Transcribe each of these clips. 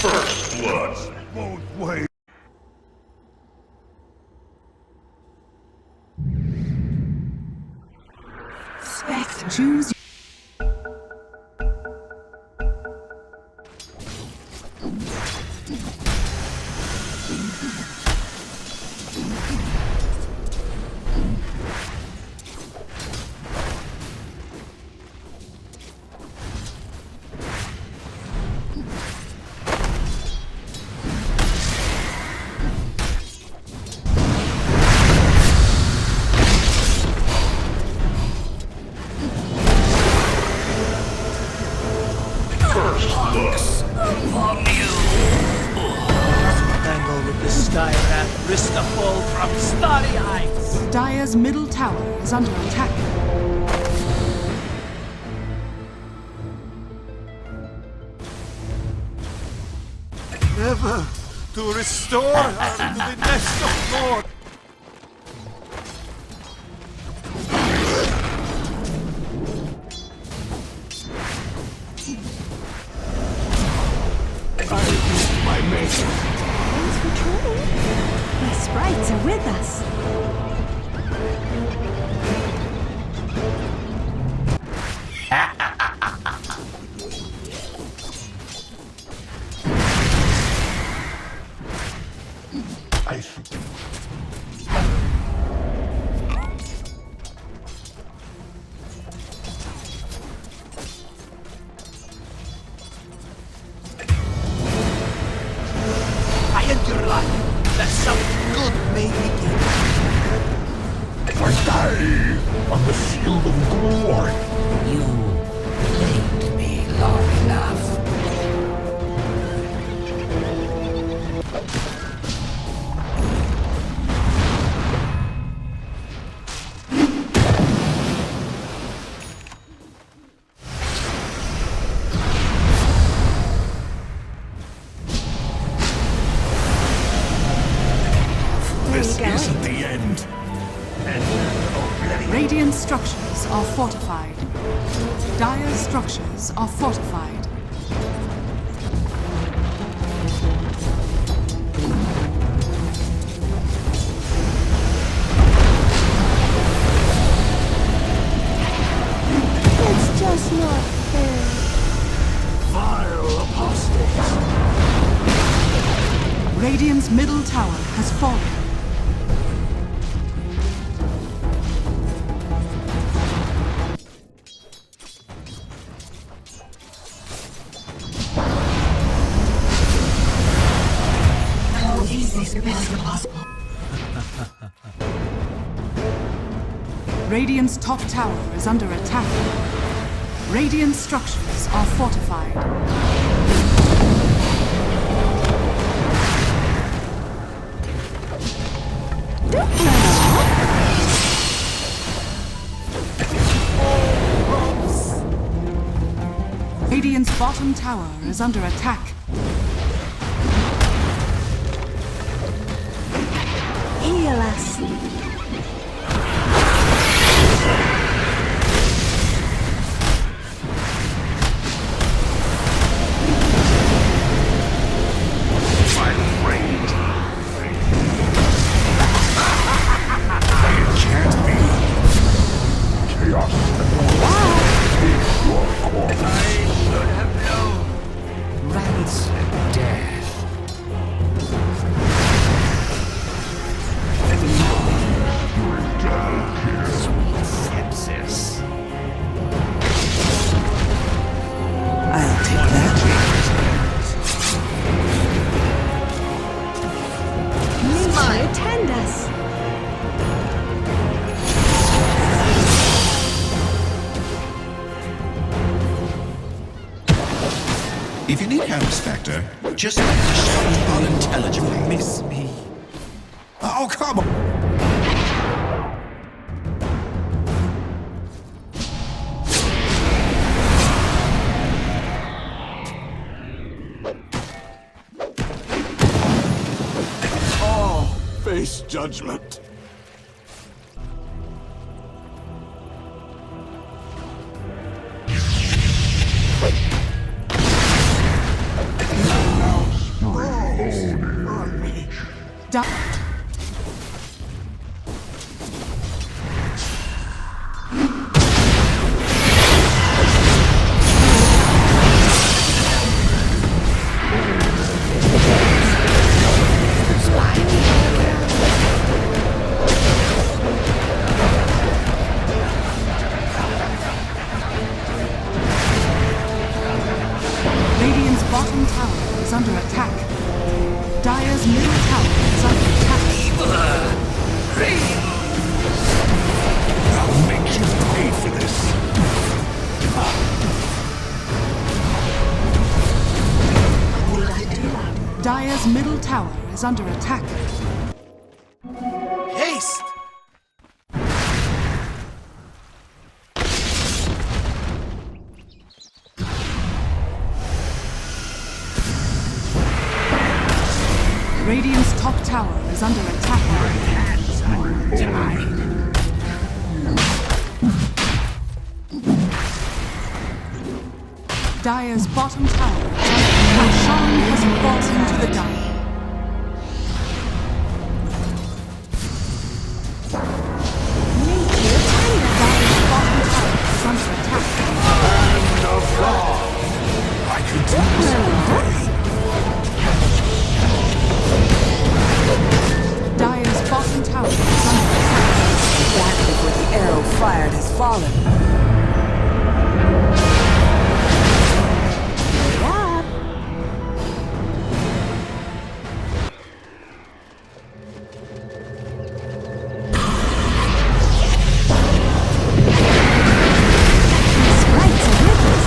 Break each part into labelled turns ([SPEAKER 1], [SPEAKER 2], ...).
[SPEAKER 1] First blood. Both ways.
[SPEAKER 2] Choose. Dire's middle tower is under attack.
[SPEAKER 1] Never to restore her to the nest of God. My mate.
[SPEAKER 3] Thanks for trying. My sprites are with us.
[SPEAKER 1] I see.
[SPEAKER 4] I end your life that something good may begin.
[SPEAKER 1] I die on the field of glory.
[SPEAKER 4] You played me long enough.
[SPEAKER 1] This isn't the end.
[SPEAKER 2] Radiant structures are fortified. Dire structures are fortified.
[SPEAKER 3] It's just not fair.
[SPEAKER 1] Vile apostates.
[SPEAKER 2] Radiant's middle tower has fallen. Radiant's top tower is under attack. Radiant structures are fortified. Radiant's bottom tower is under attack.
[SPEAKER 3] Heal us.
[SPEAKER 1] Final range. It can't be. Chaos
[SPEAKER 4] I should have known. Rancid death. Sweet sepsis.
[SPEAKER 2] I'll take that.
[SPEAKER 3] Nature attend us.
[SPEAKER 5] If you need help, Spectre, just shout unintelligibly.
[SPEAKER 4] Miss me.
[SPEAKER 5] Oh, come on!
[SPEAKER 1] face judgment.
[SPEAKER 2] Radiant's bottom tower is under attack. Dire's middle tower is under attack.
[SPEAKER 5] I'll make you pay for this.
[SPEAKER 2] Dire's middle tower is under attack.
[SPEAKER 4] Haste!
[SPEAKER 2] Radiant's top tower is under attack.
[SPEAKER 4] Hands are tied.
[SPEAKER 2] Dire's bottom tower is under attack. Sean has fallen to the die. Dire's bottom tower is under attack.
[SPEAKER 5] I could do this all day.
[SPEAKER 2] Dire's bottom tower is under attack.
[SPEAKER 6] Exactly where the arrow fired has fallen.
[SPEAKER 3] Sprites are with us.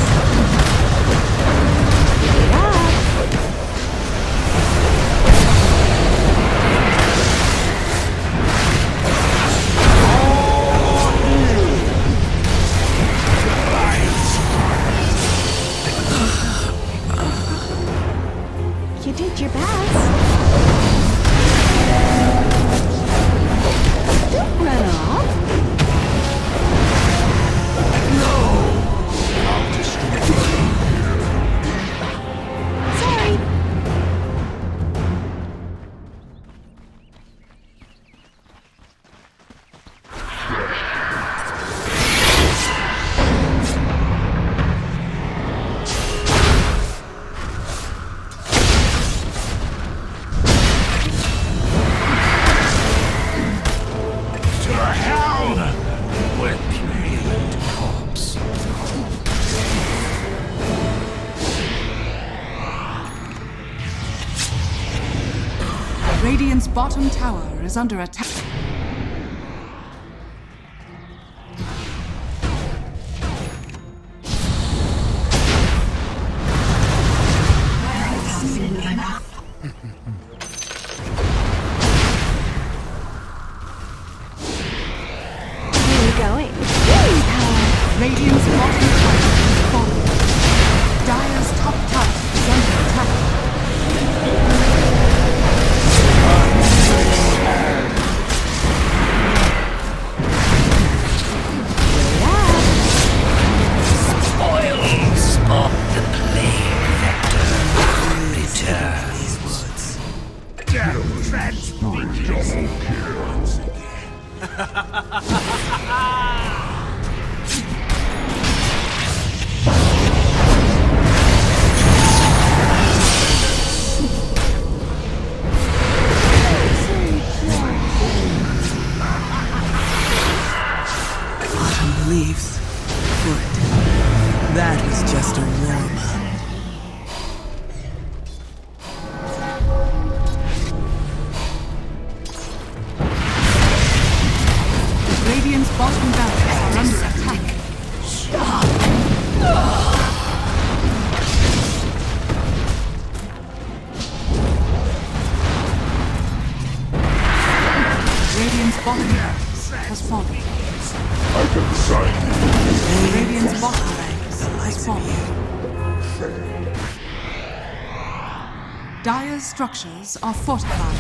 [SPEAKER 3] You did your best. Don't run off.
[SPEAKER 5] I'll destroy you.
[SPEAKER 3] Sorry.
[SPEAKER 5] To hell with purulent corpse.
[SPEAKER 2] Radiant's bottom tower is under attack.
[SPEAKER 3] Where are you going? Healing power.
[SPEAKER 2] Radiant's bottom tower is falling. Dire's top tower is under attack.
[SPEAKER 4] Spoils of the plague vector returns.
[SPEAKER 6] Autumn leaves. Good. That was just a warm-up.
[SPEAKER 2] Radiant's bottom barracks are under attack. Radiant's bottom barracks has fallen.
[SPEAKER 5] I can sign
[SPEAKER 2] Radiant's bottom barracks has fallen. Dire's structures are fortified.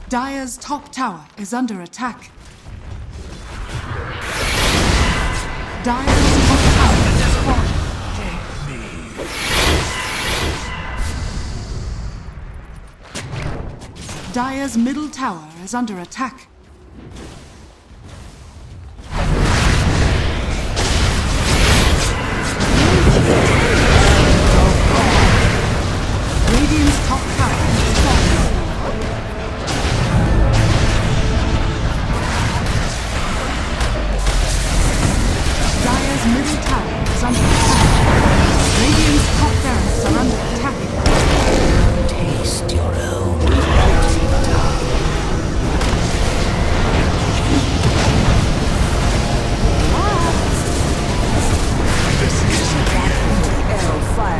[SPEAKER 2] Dire's top tower is under attack. Dire's top tower is falling. Dire's middle tower is under attack. Radiant's top tower is falling. Dire's middle tower is under attack. Radiant's top barracks are under attack.
[SPEAKER 4] Taste your own.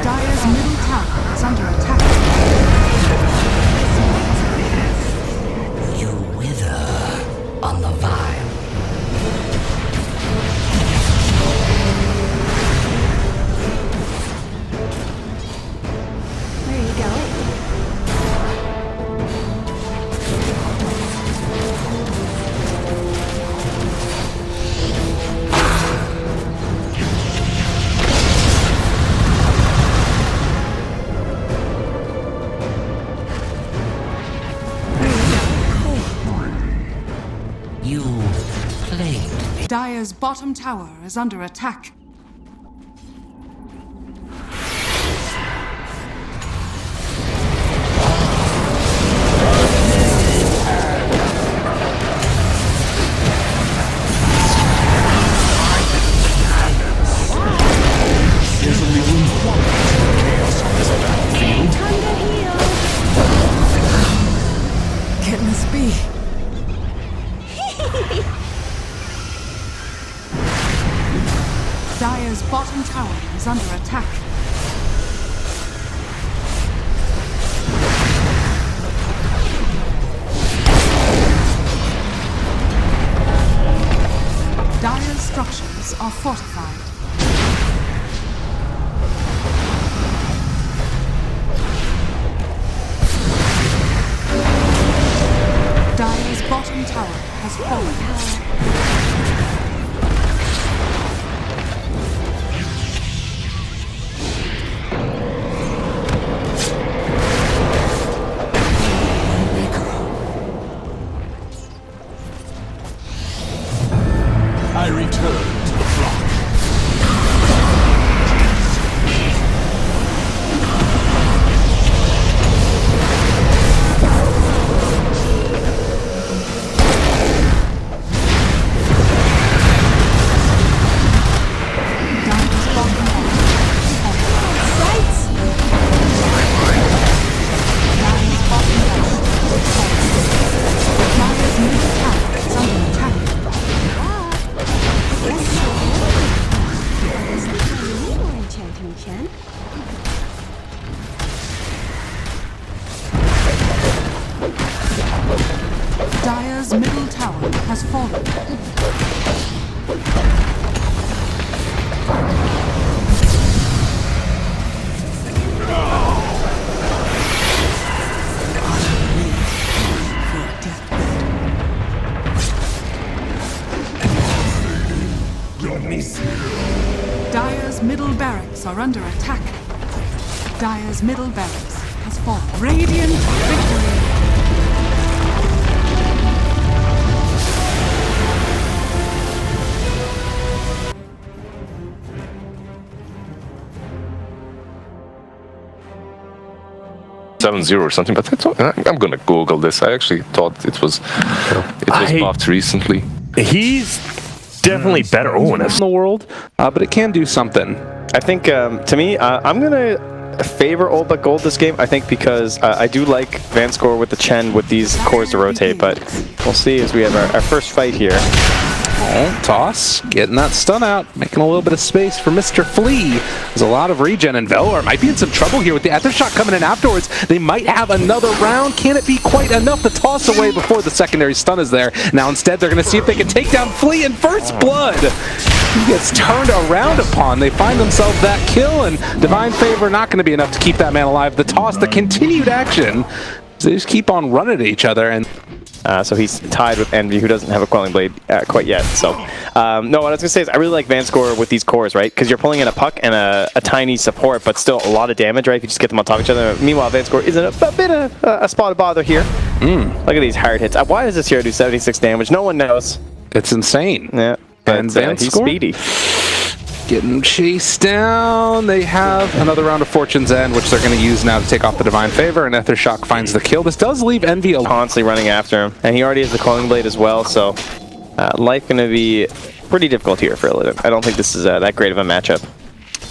[SPEAKER 2] Dire's middle tower is under attack.
[SPEAKER 4] You wither on the vine.
[SPEAKER 3] Where are you going?
[SPEAKER 4] You played me.
[SPEAKER 2] Dire's bottom tower is under attack.
[SPEAKER 5] There's only room for one. Chaos on this battlefield.
[SPEAKER 3] Time to heal.
[SPEAKER 6] Getting this beat.
[SPEAKER 2] Dire's bottom tower is under attack. Dire's structures are fortified. Dire's bottom tower has fallen.
[SPEAKER 1] I return to the flock.
[SPEAKER 2] Dire's bottom tower is fallen. Dire's bottom tower is fallen. Dire's middle tower is under attack.
[SPEAKER 3] Enchanting,
[SPEAKER 2] Dire's middle tower has fallen. Dire's middle barracks are under attack. Dire's middle barracks has fallen. Radiant victory!
[SPEAKER 7] .7.0 or something, but I'm gonna Google this. I actually thought it was buffed recently.
[SPEAKER 8] He's definitely better in the world, but it can do something.
[SPEAKER 9] I think, to me, I'm going to favor Old But Gold this game, I think, because I do like Vanscore with the Chen with these cores to rotate, but we'll see as we have our first fight here.
[SPEAKER 8] Oh, toss, getting that stun out, making a little bit of space for Mr. Flea. There's a lot of regen, and Velar might be in some trouble here with the aftershock coming in afterwards. They might have another round. Can it be quite enough to toss away before the secondary stun is there? Now instead, they're going to see if they can take down Flea in first blood. He gets turned around upon. They find themselves that kill, and Divine Favor not going to be enough to keep that man alive. The toss, the continued action. They just keep on running at each other, and
[SPEAKER 9] So he's tied with Envy, who doesn't have a Quelling Blade quite yet. So, no, what I was going to say is I really like Vanscore with these cores, right? Because you're pulling in a puck and a tiny support, but still a lot of damage, right? If you just get them on top of each other. Meanwhile, Vanscore is in a bit of a spot of bother here. Look at these hard hits. Why does this hero do 76 damage? No one knows.
[SPEAKER 8] It's insane.
[SPEAKER 9] Yeah.
[SPEAKER 8] And
[SPEAKER 9] He's speedy.
[SPEAKER 8] Getting chased down. They have another round of Fortune's End, which they're going to use now to take off the Divine Favor, and Ethershock finds the kill. This does leave Envy alone.
[SPEAKER 9] Constantly running after him. And he already has the Quelling Blade as well, so life going to be pretty difficult here for Illidan. I don't think this is that great of a matchup.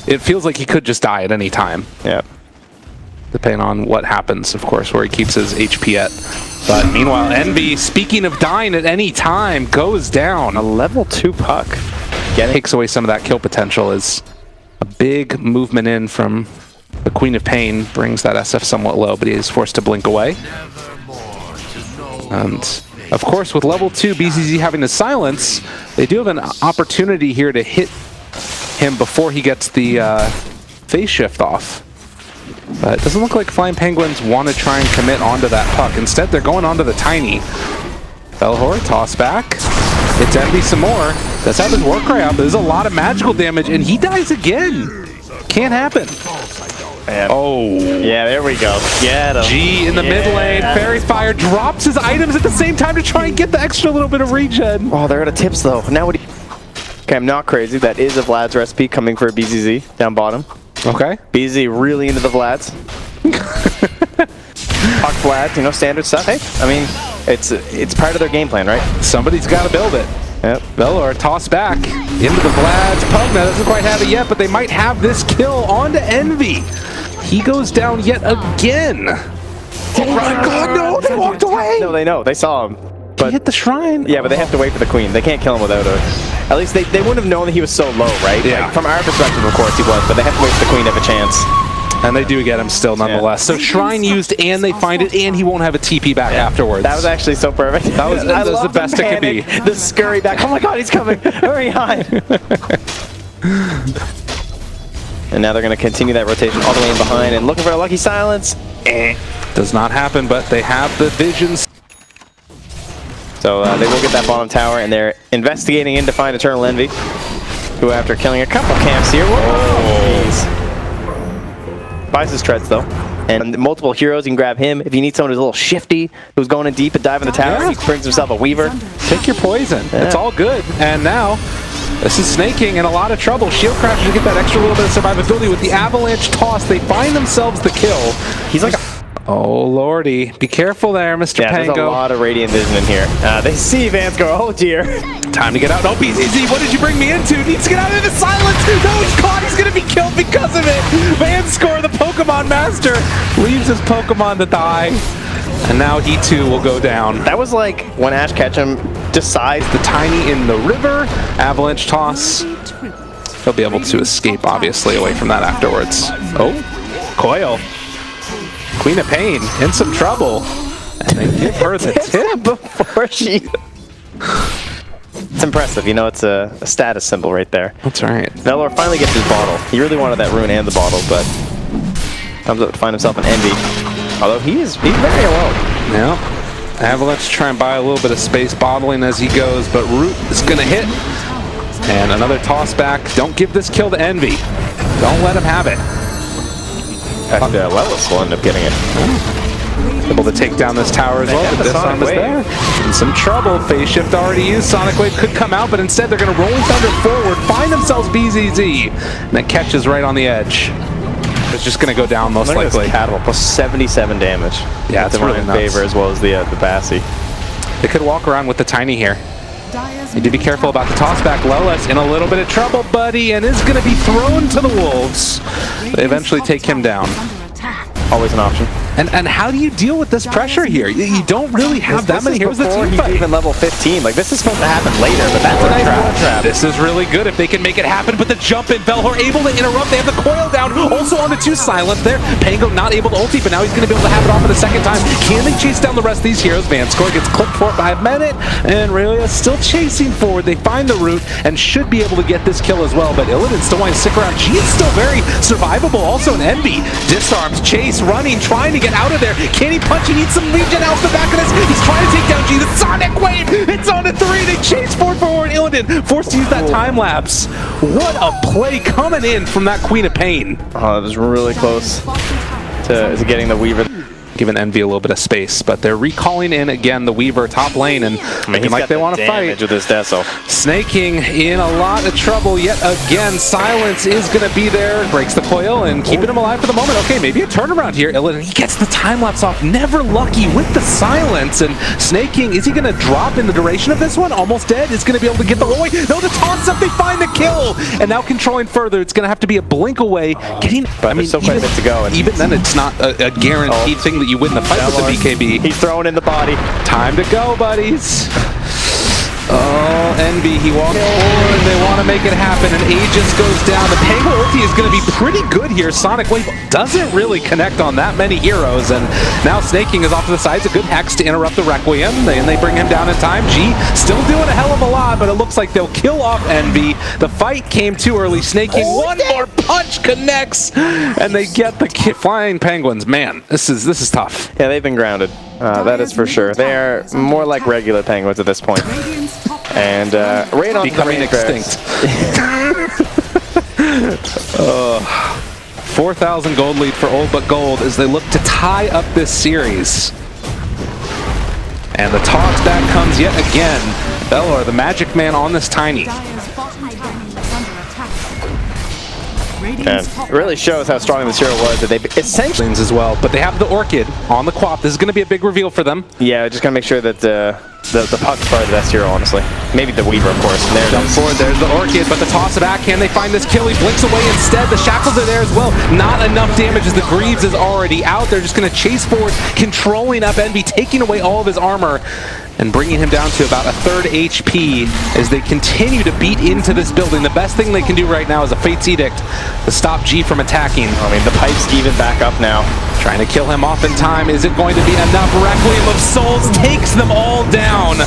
[SPEAKER 8] It feels like he could just die at any time.
[SPEAKER 9] Yeah.
[SPEAKER 8] Depending on what happens, of course, where he keeps his HP at. But meanwhile, Envy, speaking of dying at any time, goes down.
[SPEAKER 9] A level 2 puck.
[SPEAKER 8] Takes away some of that kill potential. Is a big movement in from the Queen of Pain, brings that SF somewhat low, but he is forced to blink away. And of course, with level 2, BZZ having the silence, they do have an opportunity here to hit him before he gets the phase shift off. But it doesn't look like Flying Penguins want to try and commit onto that puck. Instead, they're going onto the Tiny. Belhor, toss back. It's Envy some more. Does have his Warcry out, but there's a lot of magical damage, and he dies again. Can't happen.
[SPEAKER 9] Man.
[SPEAKER 8] Oh.
[SPEAKER 9] Yeah, there we go. Get him.
[SPEAKER 8] G in the mid lane. Fairy Fire drops his items at the same time to try and get the extra little bit of regen.
[SPEAKER 9] Oh, they're out of tips, though. Now what do you... Okay, I'm not crazy. That is a Vlad's recipe coming for BZZ down bottom.
[SPEAKER 8] Okay.
[SPEAKER 9] BZZ really into the Vlads. Puck Vlad, you know, standard stuff. Hey, I mean, it's part of their game plan, right?
[SPEAKER 8] Somebody's got to build it.
[SPEAKER 9] Yep.
[SPEAKER 8] Velor toss back into the Vlad's. Pugna doesn't quite have it yet, but they might have this kill onto Envy. He goes down yet again. Oh my god, no, they walked away.
[SPEAKER 9] No, they know. They saw him.
[SPEAKER 8] But he hit the shrine.
[SPEAKER 9] Yeah, but they have to wait for the Queen. They can't kill him without her. At least they wouldn't have known that he was so low, right?
[SPEAKER 8] Yeah.
[SPEAKER 9] Like, from our perspective, of course, he was, but they have to wait for the Queen to have a chance.
[SPEAKER 8] And they do get him still, nonetheless. Yeah. So Shrine used, and they find it, and he won't have a TP back afterwards.
[SPEAKER 9] That was actually so perfect.
[SPEAKER 8] That was the best it could be.
[SPEAKER 9] The scurry back. Oh my god, he's coming. Hurry, hide. And now they're going to continue that rotation all the way in behind and looking for a lucky silence.
[SPEAKER 8] Does not happen, but they have the visions.
[SPEAKER 9] So they will get that bottom tower, and they're investigating in to find Eternal Envy, who after killing a couple camps here, buys his treads though. And multiple heroes, you can grab him. If you need someone who's a little shifty, who's going in deep and diving the tower, he brings himself a Weaver.
[SPEAKER 8] Take your poison. Yeah. It's all good. And now, this is Snaking in a lot of trouble. Shield Crasher to get that extra little bit of survivability with the Avalanche toss. They find themselves the kill.
[SPEAKER 9] He's like
[SPEAKER 8] oh lordy. Be careful there, Mr. Pango.
[SPEAKER 9] There's a lot of Radiant Vision in here. They see Vance go, oh dear.
[SPEAKER 8] Time to get out. No, BZZ, what did you bring me into? Needs to get out of the silence. No, he's caught. He's going to be killed because of it. Vanscore, the Pokemon Master, leaves his Pokemon to die. And now he too will go down.
[SPEAKER 9] That was like when Ash Ketchum decides
[SPEAKER 8] the Tiny in the river. Avalanche toss. He'll be able to escape, obviously, away from that afterwards. Oh, Coil. Queen of Pain in some trouble. And they give her the tip
[SPEAKER 9] before she... It's impressive, you know, it's a status symbol right there.
[SPEAKER 8] That's right.
[SPEAKER 9] Velor finally gets his bottle. He really wanted that rune and the bottle, but comes up to find himself an Envy. Although he's very alone.
[SPEAKER 8] Yeah. Avalanche try and buy a little bit of space, bottling as he goes, but Root is going to hit. And another toss back. Don't give this kill to Envy. Don't let him have it.
[SPEAKER 9] Lelis will end up getting it.
[SPEAKER 8] Able to take down this tower as well, but this arm is there. In some trouble. Phase shift already used. Sonic Wave could come out, but instead they're going to Rolling Thunder forward, find themselves BZZ, and that catches right on the edge. It's just going to go down most likely.
[SPEAKER 9] Catapult plus 77 damage.
[SPEAKER 8] Yeah, it's really nuts.
[SPEAKER 9] Favor as well as the Bassi.
[SPEAKER 8] They could walk around with the Tiny here. You need to be careful about the tossback. Lelis in a little bit of trouble, buddy, and is going to be thrown to the wolves. They eventually take him down.
[SPEAKER 9] Always an option.
[SPEAKER 8] And how do you deal with this pressure here? You don't really have that many heroes.
[SPEAKER 9] Before he's even level 15. Like, this is supposed to happen later, but that's a nice trap.
[SPEAKER 8] This is really good if they can make it happen, but the jump in, Velhor able to interrupt. They have the coil down, also on the 2 silence there. Pango not able to ulti, but now he's going to be able to have it off for the second time. Can they chase down the rest of these heroes? Vanscore gets clipped for it by a minute, and Aurelia still chasing forward. They find the root and should be able to get this kill as well, but Illidan still wants to stick around. G is still very survivable. Also an Envy. Disarms, chase, running, trying to get out of there. Can he punch? He needs some regen out the back of this. He's trying to take down G. This chase forward. Illidan forced to use that time lapse. What a play coming in from that Queen of Pain.
[SPEAKER 9] Oh, it was really close to getting the Weaver.
[SPEAKER 8] Giving Envy a little bit of space, but they're recalling in again the Weaver top lane and looking like they want to fight.
[SPEAKER 9] With this Deso.
[SPEAKER 8] Snaking in a lot of trouble yet again. Silence is going to be there. Breaks the coil and keeping him alive for the moment. Okay, maybe a turnaround here. Illidan, he gets the time lapse off. Never lucky with the silence. And Snaking, is he going to drop in the duration of this one? Almost dead. Is going to be able to get the roll away. No, the toss up. They find the kill. And now controlling further. It's going to have to be a blink away. Getting.
[SPEAKER 9] But I mean, still quite a bit to go. And
[SPEAKER 8] even then, it's not a guaranteed thing that you win the fight with the BKB.
[SPEAKER 9] He's throwing in the body.
[SPEAKER 8] Time to go, buddies. Oh, Envy, he walks forward, they want to make it happen, and Aegis goes down. The Pango ulti is going to be pretty good here. Sonic Wave doesn't really connect on that many heroes, and now Snaking is off to the sides. A good hex to interrupt the Requiem, and they bring him down in time. G still doing a hell of a lot, but it looks like they'll kill off Envy. The fight came too early. Snaking, one more punch connects, and they get the flying penguins. Man, this is tough.
[SPEAKER 9] Yeah, they've been grounded. That is for sure. They are more like regular penguins at this point. And right on
[SPEAKER 8] becoming extinct. 4,000 gold lead for Old But Gold as they look to tie up this series. And the toss back comes yet again. Belor, the magic man on this Tiny.
[SPEAKER 9] And it really shows how strong this hero was that they essentially
[SPEAKER 8] as well, but they have the Orchid on the Quap. This is going to be a big reveal for them.
[SPEAKER 9] Yeah, just gotta make sure that the puck's probably the best hero, honestly. Maybe the Weaver, of course. There
[SPEAKER 8] Jump forward, there's the Orchid, but the toss it back. Can they find this kill? He blinks away instead. The shackles are there as well. Not enough damage as the Greaves is already out. They're just going to chase forward, controlling up Envy, taking away all of his armor, and bringing him down to about a third HP as they continue to beat into this building. The best thing they can do right now is a Fate's Edict to stop G from attacking.
[SPEAKER 9] I mean, the pipe's even back up now.
[SPEAKER 8] Trying to kill him off in time. Is it going to be enough? Requiem of Souls takes them all down.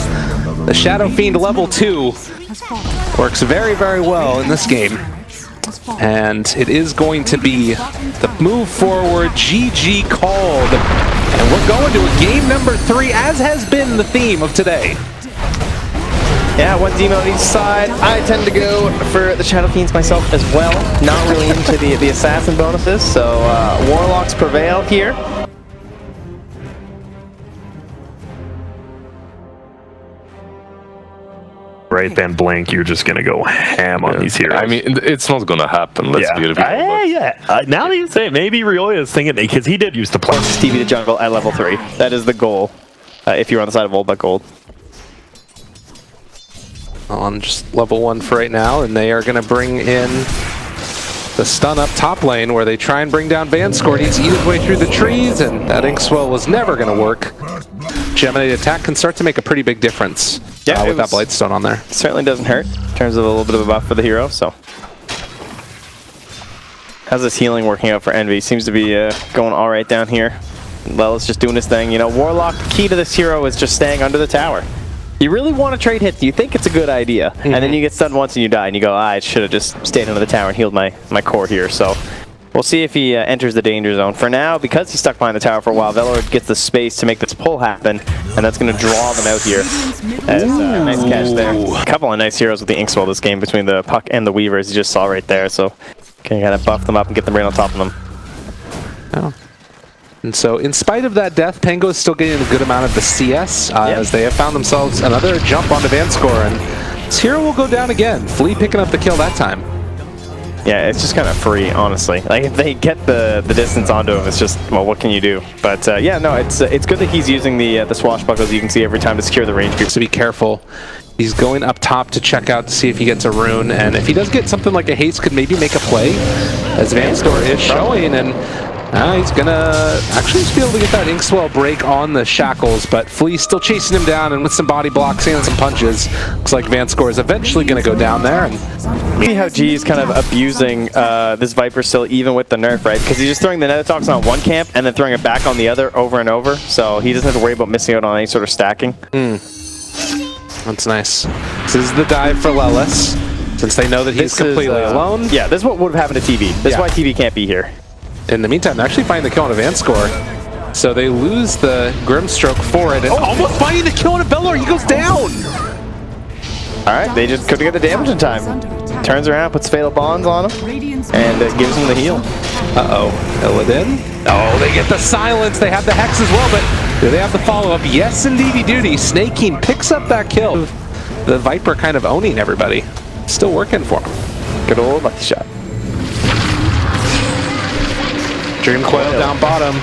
[SPEAKER 8] The Shadow Fiend level 2 works very, very well in this game. And it is going to be the move forward, GG called. And we're going to a game number 3, as has been the theme of today.
[SPEAKER 9] Yeah, one Demo on each side. I tend to go for the Shadow Fiends myself as well. Not really into the Assassin bonuses, so Warlocks prevail here.
[SPEAKER 10] Right then, Blank, you're just gonna go ham on these heroes.
[SPEAKER 7] I mean, it's not gonna happen. Let's be real.
[SPEAKER 10] Now that you say it, maybe Rioya is thinking, because he did use to play
[SPEAKER 9] Stevie the Jungle at level 3. That is the goal if you're on the side of Old But Gold.
[SPEAKER 8] On just level 1 for right now, and they are going to bring in the stun up top lane where they try and bring down Vanscourt. He's eat his way through the trees, and that Inkswell was never going to work. Gemini attack can start to make a pretty big difference with that Blightstone on there.
[SPEAKER 9] Certainly doesn't hurt in terms of a little bit of a buff for the hero, so. How's this healing working out for Envy? Seems to be going all right down here. Lella's just doing his thing. You know, Warlock, the key to this hero is just staying under the tower. You really want to trade hits, you think it's a good idea, and then you get stunned once and you die, and you go, I should have just stayed under the tower and healed my core here. So we'll see if he enters the danger zone. For now, because he's stuck behind the tower for a while, Velor gets the space to make this pull happen, and that's going to draw them out here. Nice catch there. A couple of nice heroes with the Inkswell this game between the Puck and the Weaver, as you just saw right there. So can kind of buff them up and get them right on top of them.
[SPEAKER 8] Oh. And so, in spite of that death, Pango is still getting a good amount of the CS as they have found themselves another jump onto Vanscourt, and this hero will go down again. Flea picking up the kill that time.
[SPEAKER 9] Yeah, it's just kind of free, honestly. Like, if they get the distance onto him, it's just, well, what can you do? But yeah, no, it's good that he's using the swashbuckles you can see every time to secure the range.
[SPEAKER 8] So be careful. He's going up top to check out to see if he gets a rune, and if he does get something like a haste, could maybe make a play, as Vanscourt is showing, and he's gonna actually just be able to get that Inkswell break on the shackles, but Flea's still chasing him down, and with some body blocks and some punches, looks like Vanscourt is eventually gonna go down there. And
[SPEAKER 9] see how G is kind of abusing this Viper still, even with the nerf, right? Because he's just throwing the Nether Toxin on one camp and then throwing it back on the other over and over, so he doesn't have to worry about missing out on any sort of stacking.
[SPEAKER 8] That's nice. This is the dive for Lelis, since they know that he's completely alone.
[SPEAKER 9] Yeah, this is what would have happened to TV. This is why TV can't be here.
[SPEAKER 8] In the meantime, they're actually finding the kill on a Vanscourt. So they lose the Grimstroke for it, and almost finding the kill on a Belor. He goes down!
[SPEAKER 9] Alright, they just couldn't get the damage in time. Turns around, puts Fatal Bonds on him, and gives him the heal.
[SPEAKER 8] Uh-oh. Illidan? Oh, they get the silence. They have the Hex as well, but do they have the follow-up? Yes, indeedy duty. Snake King picks up that kill. The Viper kind of owning everybody. Still working for him.
[SPEAKER 9] Good old lucky shot.
[SPEAKER 8] Dream Coil down bottom.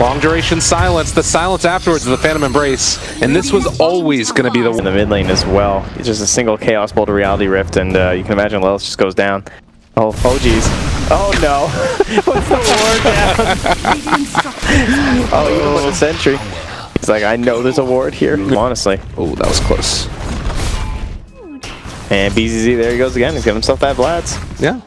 [SPEAKER 8] Long duration silence. The silence afterwards is the Phantom Embrace. And this was always going to be the
[SPEAKER 9] in the mid lane as well. It's just a single Chaos Bolt to Reality Rift, and you can imagine Lilith just goes down. Oh geez. Oh no. What's the ward down? Oh, even with the sentry. He's like, I know there's a ward here. Honestly.
[SPEAKER 8] Oh, that was close.
[SPEAKER 9] And BZZ, there he goes again. He's got himself that Vlad's.
[SPEAKER 8] Yeah.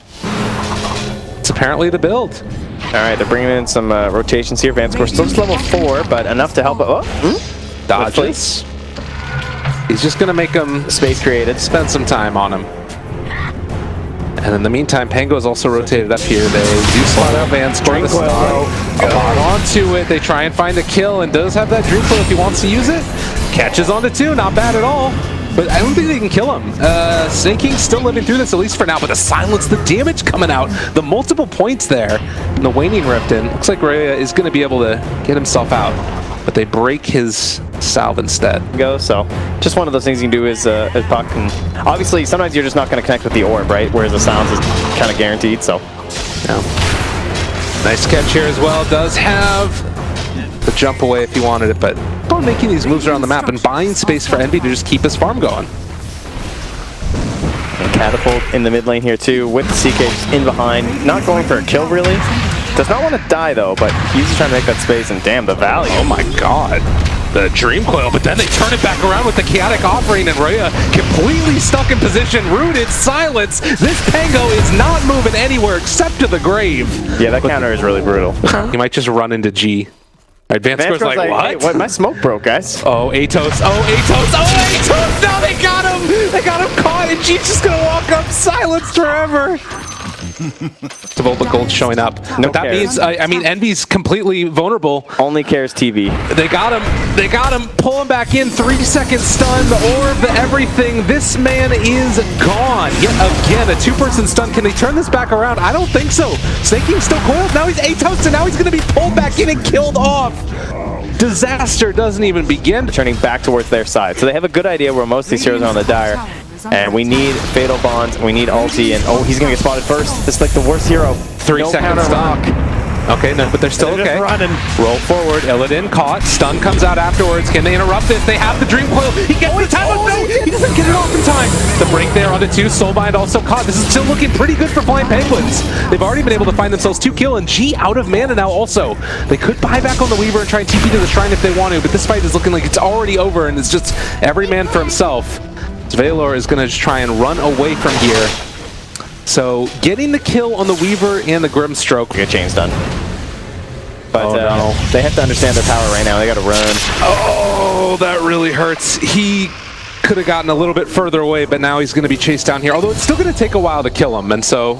[SPEAKER 8] It's apparently the build.
[SPEAKER 9] Alright, they're bringing in some rotations here. Vanscore still just level 4, but enough to help.
[SPEAKER 8] Dodges. He's just going to make him
[SPEAKER 9] space created.
[SPEAKER 8] Spend some time on him. And in the meantime, Pango is also rotated up here. They do slot out Vanscore. A lot onto it. They try and find a kill, and does have that Dream Coil if he wants to use it. Catches onto 2, not bad at all. But I don't think they can kill him. Snake King's still living through this, at least for now. But the silence, the damage coming out, the multiple points there, and the waning ripped in. Looks like Rhea is going to be able to get himself out. But they break his salve instead.
[SPEAKER 9] So just one of those things you can do is puck. And obviously, sometimes you're just not going to connect with the orb, right? Whereas the silence is kind of guaranteed. So
[SPEAKER 8] yeah. Nice catch here as well. Does have the jump away if he wanted it, but on making these moves around the map and buying space for Envy to just keep his farm going.
[SPEAKER 9] And Catapult in the mid lane here too, with the CK just in behind, not going for a kill really. Does not want to die though, but he's just trying to make that space, and damn, the value.
[SPEAKER 8] Oh my god. The Dream Coil, but then they turn it back around with the Chaotic Offering, and Rhea completely stuck in position, rooted, silence. This Pango is not moving anywhere except to the grave.
[SPEAKER 9] Yeah, that counter is really brutal.
[SPEAKER 8] He might just run into G. Advanced Score's like, what?
[SPEAKER 9] Hey, what? My smoke broke, guys.
[SPEAKER 8] Oh, Atos. Oh, Atos. Oh, Atos. No, they got him. They got him caught, and G's just going to walk up silenced forever. Devolva Gold showing up.
[SPEAKER 9] No
[SPEAKER 8] but that
[SPEAKER 9] cares.
[SPEAKER 8] means, I mean, Envy's completely vulnerable.
[SPEAKER 9] Only cares TV.
[SPEAKER 8] They got him. They got him. Pull him back in. 3-second stun. The orb, the everything. This man is gone. Yet again, a 2-person stun. Can they turn this back around? I don't think so. Snake King's still coiled. Now he's Atos, and now he's going to be pulled back in and killed off. Disaster doesn't even begin.
[SPEAKER 9] Turning back towards their side. So they have a good idea where most of these heroes are on the dire. And we need Fatal Bonds, we need ulti, and oh, he's gonna get spotted first. This is like the worst hero.
[SPEAKER 8] 3-second stock. Okay, no, but they're still okay.
[SPEAKER 9] Just running.
[SPEAKER 8] Roll forward, Illidan caught, stun comes out afterwards. Can they interrupt this? They have the Dream Coil. He gets the time. No, he doesn't get it off in time. The break there onto 2, Soulbind also caught. This is still looking pretty good for Flying Penguins. They've already been able to find themselves 2 kill, and G out of mana now also. They could buy back on the Weaver and try and TP to the Shrine if they want to, but this fight is looking like it's already over, and it's just every man for himself. Valor is going to just try and run away from here. So getting the kill on the Weaver and the Grimstroke.
[SPEAKER 9] Get chains done. But they have to understand their power right now. They got to run.
[SPEAKER 8] Oh, that really hurts. He could have gotten a little bit further away, but now he's going to be chased down here. Although it's still going to take a while to kill him, and so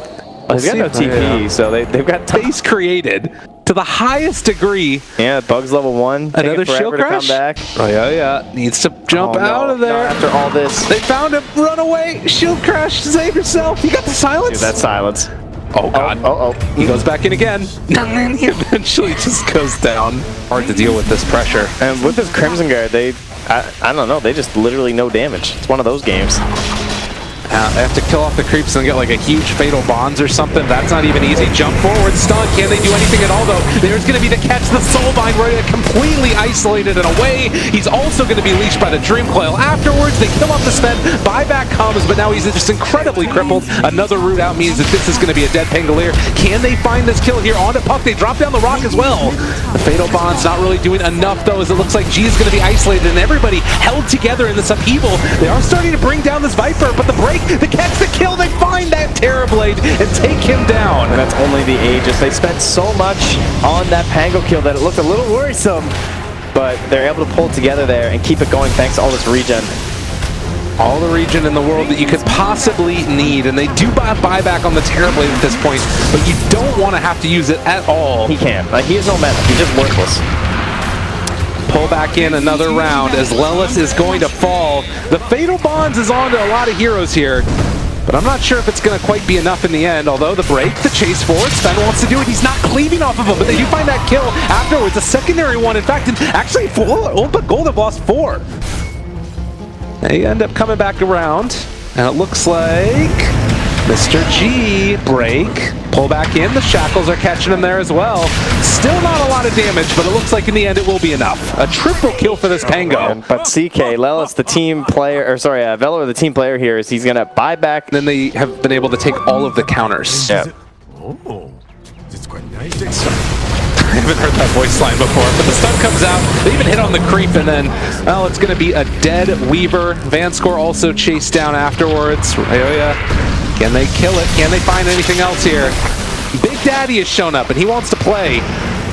[SPEAKER 9] he's got no TP, so they've got
[SPEAKER 8] space created to the highest degree.
[SPEAKER 9] Yeah, Bugs level 1.
[SPEAKER 8] Another shield crash.
[SPEAKER 9] To come back.
[SPEAKER 8] Oh yeah. Needs to jump out of there.
[SPEAKER 9] Not after all this.
[SPEAKER 8] They found him. Run away. Shield crash. Save yourself. You got the silence.
[SPEAKER 9] Dude, that's silence.
[SPEAKER 8] Oh god.
[SPEAKER 9] He
[SPEAKER 8] goes back in again. And he eventually just goes down. Hard to deal with this pressure.
[SPEAKER 9] And with this Crimson Guard, I don't know, they just literally no damage. It's one of those games.
[SPEAKER 8] They have to kill off the creeps and get like a huge Fatal Bonds or something. That's not even easy. Jump forward, stun. Can they do anything at all though? There's going to be the catch. The Soulbind right completely isolated and away. He's also going to be leashed by the Dream Coil. Afterwards, they kill off the spend. Buyback comes, but now he's just incredibly crippled. Another route out means that this is going to be a dead Pangolier. Can they find this kill here onto Puck? They drop down the rock as well. The Fatal Bond's not really doing enough though, as it looks like G is going to be isolated and everybody held together in this upheaval. They are starting to bring down this Viper, but the break, the catch, the kill, they find that Terrorblade and take him down.
[SPEAKER 9] And that's only the Aegis. They spent so much on that Pango kill that it looked a little worrisome, but they're able to pull together there and keep it going thanks to all this regen.
[SPEAKER 8] All the regen in the world that you could possibly need, and they do buy back on the Terrorblade at this point, but you don't want to have to use it at all.
[SPEAKER 9] He can't. He has no meta. He's just worthless.
[SPEAKER 8] pull back in another round as Lelis is going to fall. The Fatal Bonds is on to a lot of heroes here, but I'm not sure if it's going to quite be enough in the end, although the break, the chase forward, Sven wants to do it. He's not cleaving off of him, but they do find that kill afterwards, a secondary one, in fact, and actually, but Gold have lost 4. They end up coming back around, and it looks like Mr. G, break, pull back in, the shackles are catching him there as well. Still not a lot of damage, but it looks like in the end it will be enough. A triple kill for this Pango.
[SPEAKER 9] But CK, Lelis, the team player, or sorry, Velor, the team player here, is he's gonna buy back.
[SPEAKER 8] And then they have been able to take all of the counters.
[SPEAKER 9] Yeah.
[SPEAKER 1] Oh, it's quite nice.
[SPEAKER 8] I haven't heard that voice line before, but the stun comes out. They even hit on the creep, and then, well, it's going to be a dead Weaver. Vanscore also chased down afterwards. Ryoya, can they kill it? Can they find anything else here? Big Daddy has shown up, and he wants to play.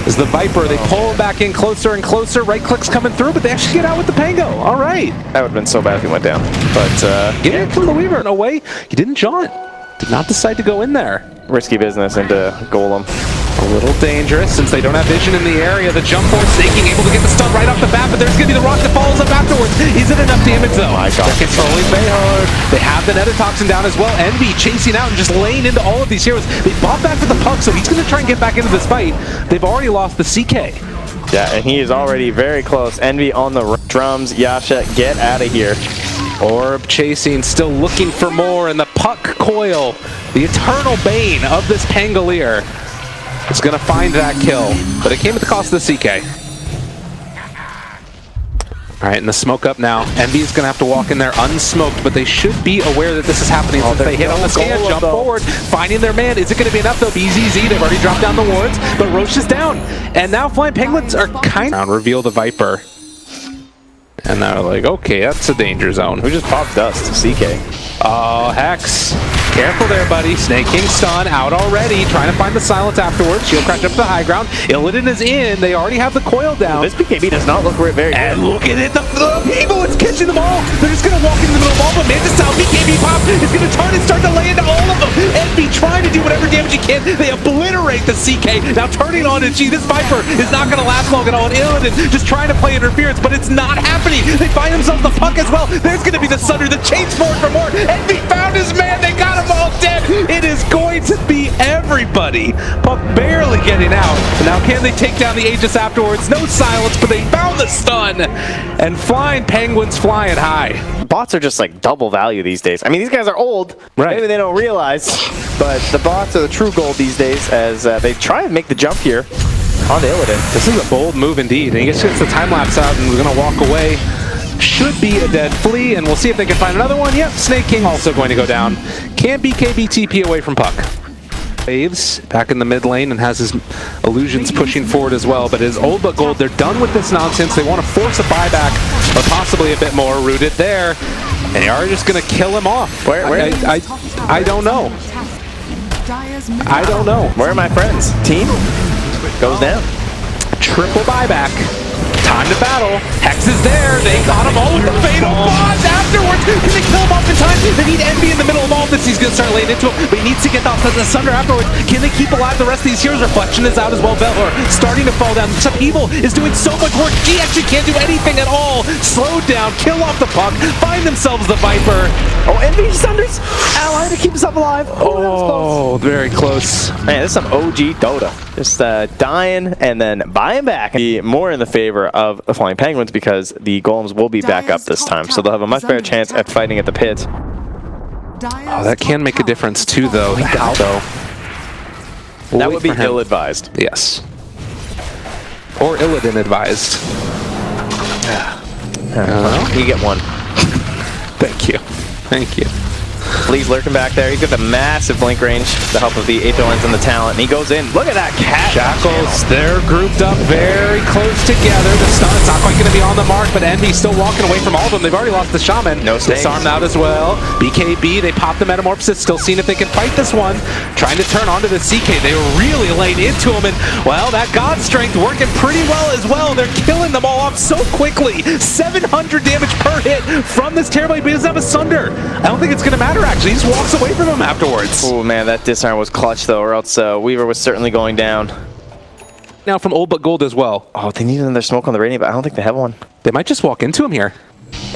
[SPEAKER 8] As the Viper, they pull him back in closer and closer. Right click's coming through, but they actually get out with the Pango. All right.
[SPEAKER 9] That would have been so bad if he went down. But
[SPEAKER 8] get it from the Weaver. No way. He didn't jaunt. Did not decide to go in there.
[SPEAKER 9] Risky business into Golem.
[SPEAKER 8] A little dangerous since they don't have vision in the area. The jump force snaking, able to get the stun right off the bat, but there's going to be the rock that follows up afterwards. Is it enough damage though?
[SPEAKER 9] My God.
[SPEAKER 8] They're controlling Bayhard. They have the Netatoxin down as well. Envy chasing out and just laying into all of these heroes. They bought back for the puck, so he's going to try and get back into this fight. They've already lost the CK.
[SPEAKER 9] Yeah, and he is already very close. Envy on the drums. Yasha, get out of here.
[SPEAKER 8] Orb chasing, still looking for more, and the puck coil, the eternal bane of this Pangolier, is going to find that kill, but it came at the cost of the CK. All right, and the smoke up now. Envy is going to have to walk in there unsmoked, but they should be aware that this is happening since they hit on the scan, jump forward, finding their man. Is it going to be enough though? BZZ, they've already dropped down the wards, but Roche is down. And now Flying Penguins are kind of... Reveal the Viper. And they're like, okay, that's a danger zone.
[SPEAKER 9] Who just popped dust? CK.
[SPEAKER 8] Oh, Hex. Careful there, buddy. Snake King stun out already. Trying to find the silence afterwards. Shield crash up to the high ground. Illidan is in. They already have the coil down.
[SPEAKER 9] This BKB does not look very good.
[SPEAKER 8] And look at it. The people, it's catching them all. They're just going to walk into the middle of all, but Mantis style BKB pop is going to turn and start to lay into all of them. Envy trying to do whatever damage he can. They obliterate the CK. Now turning on to G. This Viper is not going to last long at all. And Illidan just trying to play interference, but it's not happening. They find themselves the puck as well. There's going to be the Sunder, the chase forward for more. Envy found his man. They got him all dead. It is going to be everybody. Puck barely getting out. Now can they take down the Aegis afterwards? No silence, but they found the stun. And Flying Penguins flying high.
[SPEAKER 9] Bots are just like double value these days. I mean, these guys are old.
[SPEAKER 8] Right.
[SPEAKER 9] Maybe they don't realize, but the bots are the true gold these days as they try and make the jump here onto Illidan.
[SPEAKER 8] This is a bold move indeed. And he gets the time lapse out and we're going to walk away. Should be a dead flea, and we'll see if they can find another one. Yep, Snake King also going to go down. Can BKB TP away from puck. Waves back in the mid lane and has his illusions pushing forward as well, but it is old but gold. They're done with this nonsense. They want to force a buyback, or possibly a bit more. Rooted there, and they are just going to kill him off.
[SPEAKER 9] Where
[SPEAKER 8] I don't know. I don't know.
[SPEAKER 9] Where are my friends? Team goes down.
[SPEAKER 8] Triple buyback. Time to battle. Hex is there. They got him all with the fatal bonds afterwards. Can they kill him off in time? They need Envy in the middle of all this. He's going to start laying into him, but he needs to get off the Sunder afterwards. Can they keep alive the rest of these heroes? Reflection is out as well. Velor starting to fall down. Evil is doing so much work. He actually can't do anything at all. Slowed down. Kill off the puck. Find themselves the Viper.
[SPEAKER 9] Oh, Envy Sunder's ally to keep himself alive. Oh, that was close.
[SPEAKER 8] Very close.
[SPEAKER 9] Man, this is some OG Dota. Just dying and then buying back. Be more in the favor of the Flying Penguins because the Golems will be back up this time, so they'll have a much better chance at fighting at the pit.
[SPEAKER 8] Oh, that can make a difference too, though.
[SPEAKER 9] That would be ill-advised.
[SPEAKER 8] Yes. Or Illidan advised.
[SPEAKER 9] You get one.
[SPEAKER 8] Thank you. Thank you.
[SPEAKER 9] Flea's lurking back there. He's got the massive blink range, the help of the Aether Lens and the talent, and he goes in. Look at that cat.
[SPEAKER 8] Shackles, they're grouped up very close together. The stun's not quite going to be on the mark, but Envy's still walking away from all of them. They've already lost the Shaman.
[SPEAKER 9] No stings.
[SPEAKER 8] Disarmed out as well. BKB, they pop the Metamorphosis, still seeing if they can fight this one. Trying to turn onto the CK. They were really laying into him, and, well, that God Strength working pretty well as well. They're killing them all off so quickly. 700 damage per hit from this Terrorblade, but he doesn't have a Sunder. I don't think it's going to matter, actually. He just walks away from him afterwards.
[SPEAKER 9] Oh, man, that disarm was clutch, though, or else Weaver was certainly going down.
[SPEAKER 8] now from Old But Gold as well.
[SPEAKER 9] Oh, they need another smoke on the Radiant, but I don't think they have one.
[SPEAKER 8] They might just walk into him here.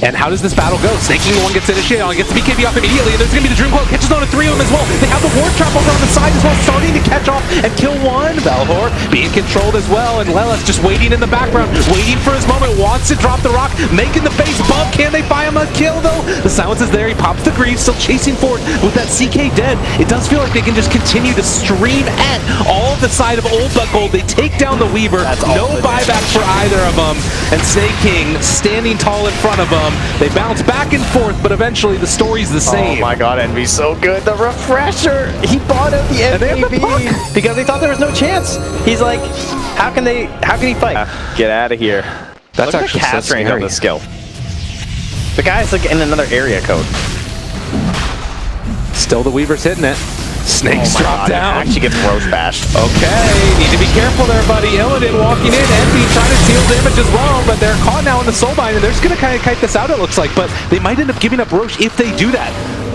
[SPEAKER 8] And how does this battle go? Snaking the one gets initiated on, gets the BKB off immediately, and there's going to be the Dream Coil, catches on to 3 of them as well. They have the Ward Trap over on the side as well, starting to catch off and kill one. Valhor being controlled as well, and Lelis just waiting in the background, waiting for his moment, wants to drop the rock, making the base bump. Can they buy him a kill though? The silence is there, he pops the Greaves, still chasing forward with that CK dead. It does feel like they can just continue to stream at all of the side of Old But Gold. They take down the Weaver, no buyback for either of them, and Snake King standing tall in front of them. They bounce back and forth, but eventually the story's the same.
[SPEAKER 9] Oh my god, Envy's so good. The refresher! He bought out the MVP because he thought there was no chance. He's like, how can he fight? Get out of here.
[SPEAKER 8] That's
[SPEAKER 9] Look
[SPEAKER 8] actually
[SPEAKER 9] at the cast
[SPEAKER 8] so
[SPEAKER 9] range on
[SPEAKER 8] scary.
[SPEAKER 9] the skill. The guy's like in another area code.
[SPEAKER 8] Still the Weaver's hitting it. Snakes drop down.
[SPEAKER 9] Actually gets Roche bashed.
[SPEAKER 8] Okay, need to be careful there, buddy. Illidan walking in, Envy trying to deal damage as well, but they're caught now in the Soulbind, and they're just going to kind of kite this out, it looks like, but they might end up giving up Roche if they do that.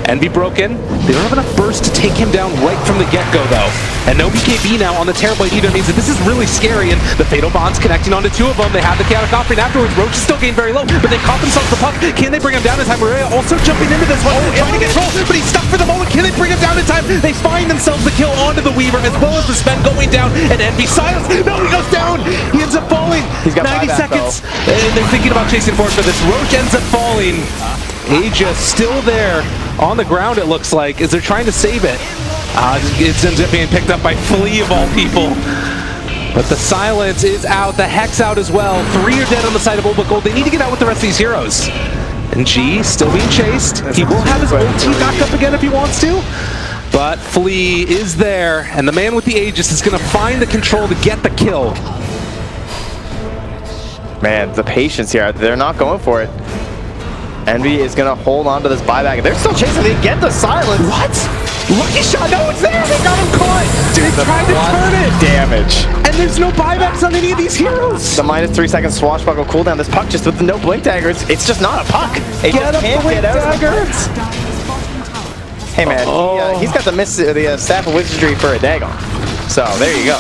[SPEAKER 8] Envy broken. They don't have enough burst to take him down right from the get-go, though. And no BKB now on the Terrorblade either means that this is really scary, and the Fatal Bond's connecting onto 2 of them. They have the Chaotic Offering afterwards. Roche is still getting very low, but they caught themselves the puck. Can they bring him down in time? Maria also jumping into this one, trying to get control, but he's stuck for the moment. Can they bring him down in time? They find themselves the kill onto the Weaver, as well as the Sven going down, and Envy silence. No, he goes down. He ends up falling.
[SPEAKER 9] He's got
[SPEAKER 8] 90
[SPEAKER 9] buyback,
[SPEAKER 8] seconds, and they're thinking about chasing forward for this. Roche ends up falling. Aegis still there on the ground, it looks like, as they're trying to save it. It ends up being picked up by Flea of all people. But the silence is out, the Hex out as well. 3 are dead on the side of Old But Gold. They need to get out with the rest of these heroes. And G still being chased. He will have his ulti back up again if he wants to. But Flea is there, and the man with the Aegis is going to find the control to get the kill.
[SPEAKER 9] Man, the patience here, they're not going for it. Envy is going to hold on to this buyback. They're still chasing. They get the silence.
[SPEAKER 8] What? Lucky shot. No, it's there. They got him caught.
[SPEAKER 9] Dude,
[SPEAKER 8] they tried to turn it.
[SPEAKER 9] Damage.
[SPEAKER 8] And there's no buybacks on any of these heroes.
[SPEAKER 9] The -3 second swashbuckle cooldown. This puck just with no blink daggers. It's just not a puck. It
[SPEAKER 8] Get
[SPEAKER 9] just
[SPEAKER 8] a
[SPEAKER 9] can't
[SPEAKER 8] blink
[SPEAKER 9] get out.
[SPEAKER 8] dagger.
[SPEAKER 9] Hey man, he's got the Staff of Wizardry for a Dagon. So there you go.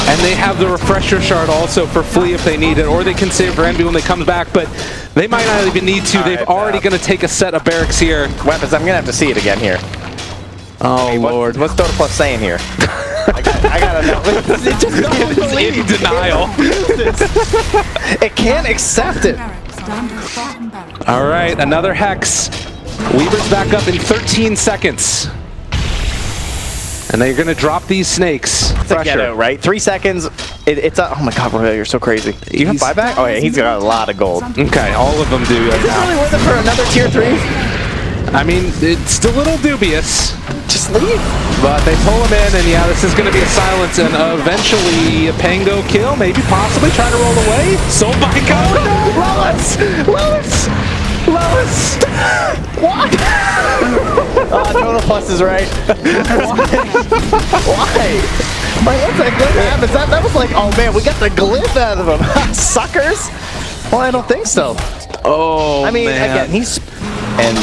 [SPEAKER 8] And they have the refresher shard also for Flea if they need it, or they can save for Envy when they come back, but they might not even need to. They've already going to take a set of barracks here.
[SPEAKER 9] Weapons, I'm going to have to see it again here.
[SPEAKER 8] Oh, Lord.
[SPEAKER 9] What's Dota Plus saying here? I gotta know. It just
[SPEAKER 8] It's in denial.
[SPEAKER 9] It can't accept it.
[SPEAKER 8] All right, another Hex. Weaver's back up in 13 seconds. And they're going to drop these snakes.
[SPEAKER 9] Get out, right? 3 seconds. It's a, oh my god, bro, you're so crazy. You have buyback? Oh yeah, he's got a lot of gold.
[SPEAKER 8] Okay, all of them do.
[SPEAKER 9] Is this really worth it for another tier 3?
[SPEAKER 8] I mean, it's still a little dubious.
[SPEAKER 9] Just leave.
[SPEAKER 8] But they pull him in, and yeah, this is going to be a silence, and eventually a Pango kill, maybe possibly trying to roll away. Sold by Go.
[SPEAKER 9] Lois! Lois! Lois! What? Total Plus is right. Why? Like, what's that glyph happens? That was like, oh man, we got the glyph out of him. Suckers? Well, I don't think so.
[SPEAKER 8] Oh,
[SPEAKER 9] I mean,
[SPEAKER 8] man.
[SPEAKER 9] again, he's... And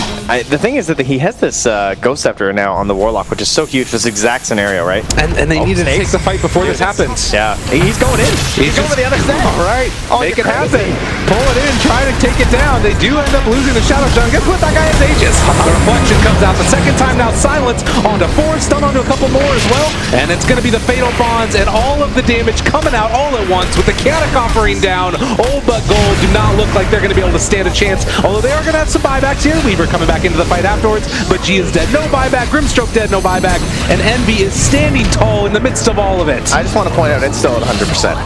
[SPEAKER 9] the thing is that he has this Ghost Scepter now on the Warlock, which is so huge for this exact scenario, right?
[SPEAKER 8] And they need to take the fight before this happens.
[SPEAKER 9] Yeah, he's going in. He's going to the other side.
[SPEAKER 8] All right, make it
[SPEAKER 9] crazy.
[SPEAKER 8] happen. Pull it in, try to take it down. They do end up losing the Shadow Shot. Guess what? That guy has Aegis. The reflection comes out the second time now. Silence onto 4, stun onto a couple more as well. And it's going to be the Fatal Bonds and all of the damage coming out all at once with the Chaotic Offering down. Old But Gold do not look like they're going to be able to stand a chance, although they are going to have some buybacks here. Weaver coming back into the fight afterwards, but G is dead, no buyback. Grimstroke dead, no buyback, and Envy is standing tall in the midst of all of it.
[SPEAKER 9] I just want to point out it's still at 100%.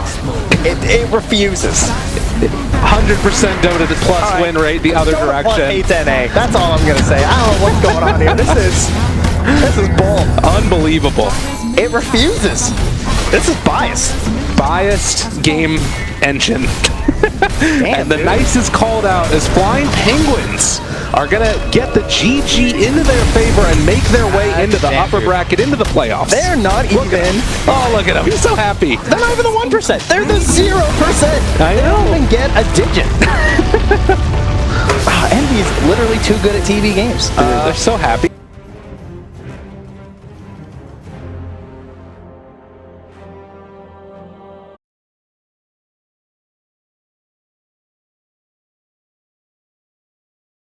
[SPEAKER 9] It refuses.
[SPEAKER 8] 100% Dota plus win rate the other
[SPEAKER 9] Dota
[SPEAKER 8] direction.
[SPEAKER 9] Plus 8-10A. That's all I'm gonna say. I don't know what's going on here. This is bull.
[SPEAKER 8] Unbelievable.
[SPEAKER 9] It refuses. This is biased.
[SPEAKER 8] Biased game engine. And the Nice is called out as Flying Penguins are going to get the GG into their favor and make their way into the upper bracket, into the playoffs.
[SPEAKER 9] They're not even...
[SPEAKER 8] Oh, look at him. He's so happy.
[SPEAKER 9] They're not even the 1%. They're the 0%.
[SPEAKER 8] I know.
[SPEAKER 9] They don't even get a digit. Envy is literally too good at TV games.
[SPEAKER 8] They're so happy.